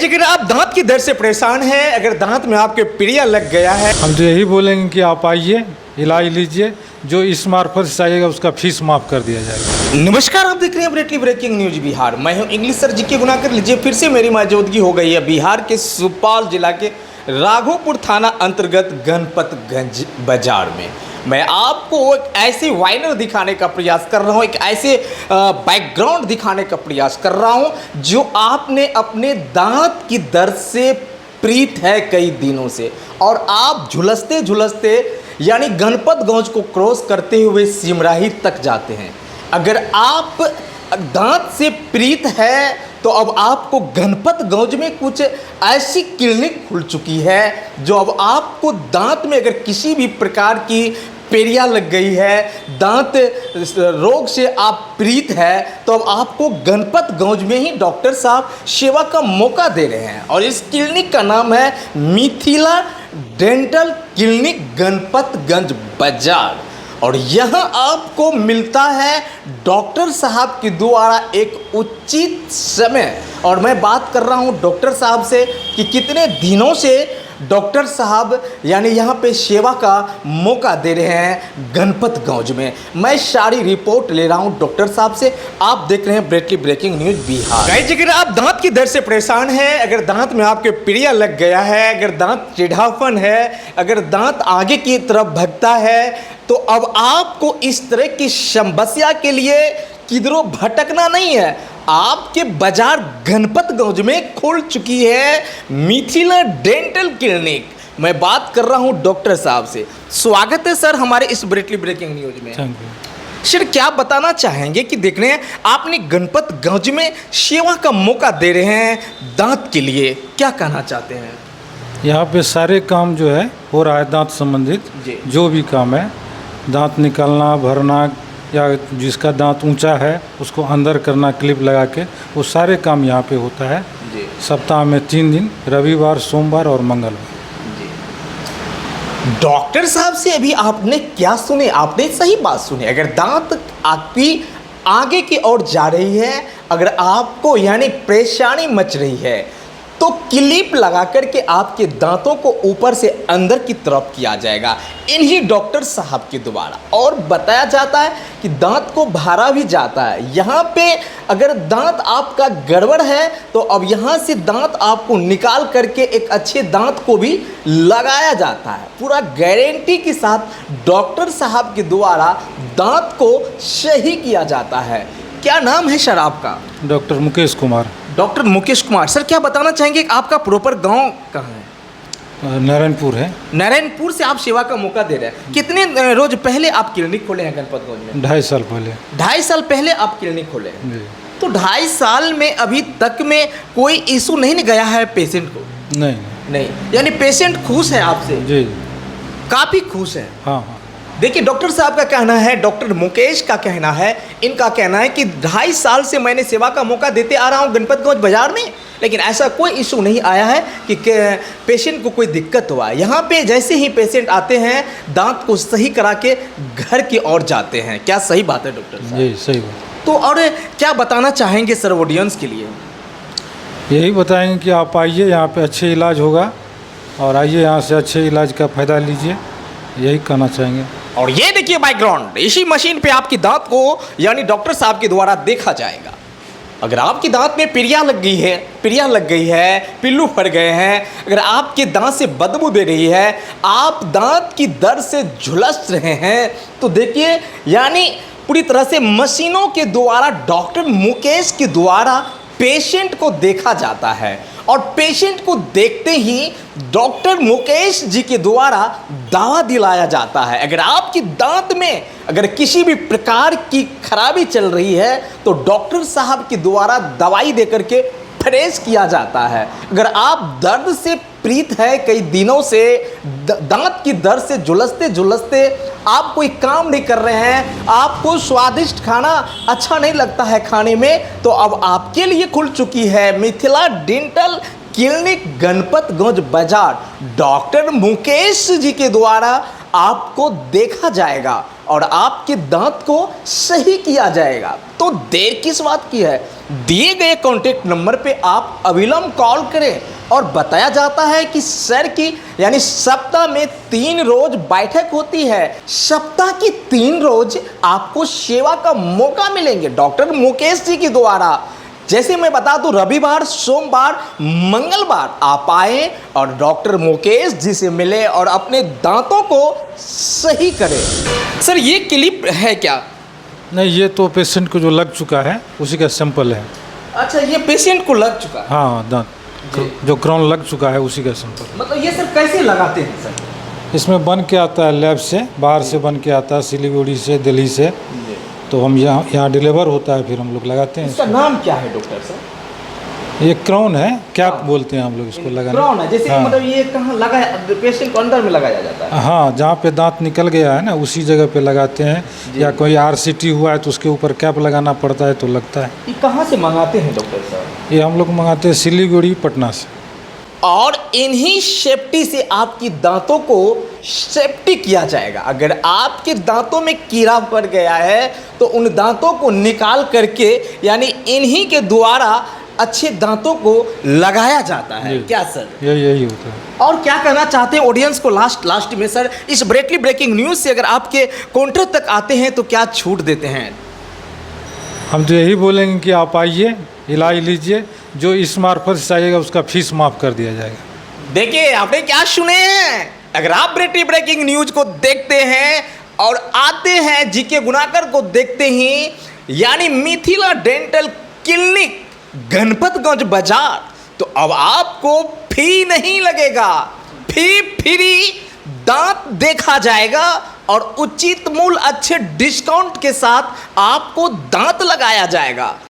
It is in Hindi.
अगर आप दांत की दर्द से परेशान हैं, अगर दांत में आपके पीड़िया लग गया है, हम तो यही बोलेंगे कि आप आइए, इलाज लीजिए। जो इस मार्फत से आइएगा उसका फीस माफ़ कर दिया जाएगा। नमस्कार, आप देख रहे हैं ब्रेटली ब्रेकिंग न्यूज बिहार। मैं हूं इंग्लिश सर जी के गुना कर लीजिए। फिर से मेरी मौजूदगी हो गई है बिहार के सुपौल जिला के राघोपुर थाना अंतर्गत गणपतगंज बाजार में। मैं आपको एक ऐसे वाइनर दिखाने का प्रयास कर रहा हूं, एक ऐसे बैकग्राउंड दिखाने का प्रयास कर रहा हूं जो आपने अपने दांत की दर्द से पीड़ित है कई दिनों से, और आप झुलसते झुलसते यानी गणपतगंज को क्रॉस करते हुए सिमराही तक जाते हैं। अगर आप दांत से पीड़ित है तो अब आपको गणपतगंज में कुछ ऐसी क्लिनिक खुल चुकी है जो अब आपको दांत में अगर किसी भी प्रकार की पेरिया लग गई है, दांत रोग से आप पीड़ित है, तो अब आपको गणपतगंज में ही डॉक्टर साहब सेवा का मौका दे रहे हैं। और इस क्लिनिक का नाम है मिथिला डेंटल क्लिनिक गणपतगंज बाजार। और यहाँ आपको मिलता है डॉक्टर साहब के द्वारा एक उचित समय। और मैं बात कर रहा हूँ डॉक्टर साहब से कि कितने दिनों से डॉक्टर साहब यानी यहाँ पे सेवा का मौका दे रहे हैं गणपतगंज में। मैं सारी रिपोर्ट ले रहा हूँ डॉक्टर साहब से। आप देख रहे हैं ब्रेटली ब्रेकिंग न्यूज बिहार। गाइस, अगर आप दांत की दर्द से परेशान हैं, अगर दांत में आपके पीड़िया लग गया है, अगर दांत टेढ़ापन है, अगर दांत आगे की तरफ भगता है, तो अब आपको इस तरह की समस्या के लिए किधरों भटकना नहीं है। आपके बाजार गणपतगंज में खुल चुकी है मिथिला डेंटल क्लिनिक। मैं बात कर रहा हूं डॉक्टर साहब से। स्वागत है सर हमारे इस ब्रेटली ब्रेकिंग न्यूज में। Thank you. सर, क्या बताना चाहेंगे कि देख रहे हैं आपने गणपतगंज में सेवा का मौका दे रहे हैं दांत के लिए, क्या कहना चाहते हैं? यहाँ पे सारे काम जो है हो रहा है दांत संबंधित। जी। जो भी काम है, दांत निकालना, भरना, या जिसका दांत ऊंचा है उसको अंदर करना क्लिप लगा के, वो सारे काम यहाँ पे होता है। जी। सप्ताह में 3 दिन, रविवार, सोमवार और मंगलवार। डॉक्टर साहब से अभी आपने क्या सुने? आपने सही बात सुनी। अगर दांत आपकी आगे की ओर जा रही है, अगर आपको यानी परेशानी मच रही है, तो क्लिप लगा करके आपके दांतों को ऊपर से अंदर की तरफ किया जाएगा इन्हीं डॉक्टर साहब के द्वारा। और बताया जाता है कि दांत को भरा भी जाता है। यहाँ पे अगर दांत आपका गड़बड़ है तो अब यहाँ से दांत आपको निकाल करके एक अच्छे दांत को भी लगाया जाता है। पूरा गारंटी के साथ डॉक्टर साहब के द्वारा दांत को सही किया जाता है। क्या नाम है सर आपका? Doctor Mukesh Kumar. Doctor Mukesh Kumar. Sir, क्या बताना चाहेंगे कि आपका प्रॉपर गांव कहाँ है? नारायणपुर है। नारायणपुर से आप सेवा का मौका दे रहे हैं। कितने रोज पहले आप क्लिनिक खोले हैं गणपतगंज में? 2.5 साल पहले। 2.5 साल पहले आप क्लिनिक खोले हैं। जी। तो 2.5 साल में अभी तक में कोई इशू नहीं गया है पेशेंट को? नहीं। नहीं, यानी पेशेंट खुश है आपसे? जी। काफ़ी खुश है। हाँ हाँ। देखिए, डॉक्टर साहब का कहना है, डॉक्टर मुकेश का कहना है, इनका कहना है कि 2.5 साल से मैंने सेवा का मौका देते आ रहा हूँ गणपतगंज बाजार में, लेकिन ऐसा कोई इशू नहीं आया है कि पेशेंट को कोई दिक्कत हुआ। यहाँ पे जैसे ही पेशेंट आते हैं दांत को सही करा के घर की ओर जाते हैं। क्या सही बात है डॉक्टर साहब? जी, सही बात। तो और क्या बताना चाहेंगे सर ऑडियंस के लिए? यही बताएंगे कि आप आइए, यहाँ पे अच्छे इलाज होगा, और आइए यहाँ से अच्छे इलाज का फ़ायदा लीजिए, यही कहना चाहेंगे। और ये देखिए बैकग्राउंड, इसी मशीन पे आपकी दांत को यानी डॉक्टर साहब के द्वारा देखा जाएगा। अगर आपकी दांत में पीड़िया लग गई है, पिल्लू फट गए हैं, अगर आपके दांत से बदबू दे रही है, आप दांत की दर्द से झुलस रहे हैं, तो देखिए यानी पूरी तरह से मशीनों के द्वारा डॉक्टर मुकेश के द्वारा पेशेंट को देखा जाता है। और पेशेंट को देखते ही डॉक्टर मुकेश जी के द्वारा दावा दिलाया जाता है। अगर आपकी दांत में अगर किसी भी प्रकार की खराबी चल रही है तो डॉक्टर साहब के द्वारा दवाई देकर के फ्रेश किया जाता है। अगर आप दर्द से पीड़ित है कई दिनों से, दांत की दर्द से झुलसते झुलसते आप कोई काम नहीं कर रहे हैं, आपको स्वादिष्ट खाना अच्छा नहीं लगता है खाने में, तो अब आपके लिए खुल चुकी है मिथिला डेंटल क्लिनिक गणपतगंज बाजार। डॉक्टर मुकेश जी के द्वारा आपको देखा जाएगा और आपके दांत को सही किया जाएगा। तो देर किस बात की है, दिए गए कॉन्टैक्ट नंबर पे आप अविलंब कॉल करें। और बताया जाता है कि सर की यानी सप्ताह में 3 रोज बैठक होती है। सप्ताह की 3 रोज आपको सेवा का मौका मिलेंगे डॉक्टर मुकेश जी के द्वारा। जैसे मैं बता दूं, रविवार, सोमवार, मंगलवार आप आए और डॉक्टर मुकेश जी से मिले और अपने दांतों को सही करें। सर ये क्लिप है क्या? नहीं, ये तो पेशेंट को जो लग चुका है उसी का सैंपल है। अच्छा, ये पेशेंट को लग चुका है? हाँ, दांत जो क्राउन लग चुका है उसी का सैंपल। मतलब ये सर कैसे लगाते हैं सर? इसमें बन के आता है लैब से, बाहर से बन के आता है, सिलीगुड़ी से, दिल्ली से। तो हम यहाँ डिलीवर होता है, फिर हम लोग लगाते हैं। इसका नाम क्या है डॉक्टर सर? ये क्राउन है, कैप बोलते हैं हम लोग इसको लगाने। क्राउन है, जैसे हाँ। मतलब ये कहाँ लगा, पेशेंट को अंदर में लगाया जाता है? हाँ, जहाँ पे दांत निकल गया है ना उसी जगह पे लगाते हैं। या कोई RCT हुआ है तो उसके ऊपर कैप लगाना पड़ता है तो लगता है। ये कहाँ से मंगाते हैं डॉक्टर साहब? ये हम लोग मंगाते हैं सिलीगुड़ी, पटना से। और इन्हीं सेफ्टी से आपकी दांतों को सेफ्टी किया जाएगा। अगर आपके दांतों में कीड़ा पड़ गया है तो उन दांतों को निकाल करके यानी इन्हीं के द्वारा अच्छे दांतों को लगाया जाता है। क्या सर? यही होता है। और क्या कहना चाहते हैं ऑडियंस को लास्ट में सर, इस ब्रेकिंग न्यूज़ से अगर आपके काउंटर तक आते हैं तो क्या छूट देते हैं? हम तो यही बोलेंगे कि आप आइए, इलाज लीजिए, जो इस मार्फत से आइएगा उसका फीस माफ़ कर दिया जाएगा। देखिए आपने क्या सुने हैं, अगर आप ब्रेकिंग न्यूज को देखते हैं और आते हैं जीके गुनाकर को देखते ही यानी मिथिला डेंटल क्लिनिक गणपतगंज बाजार, तो अब आपको फी नहीं लगेगा, फी फ्री दांत देखा जाएगा और उचित मूल्य अच्छे डिस्काउंट के साथ आपको दांत लगाया जाएगा।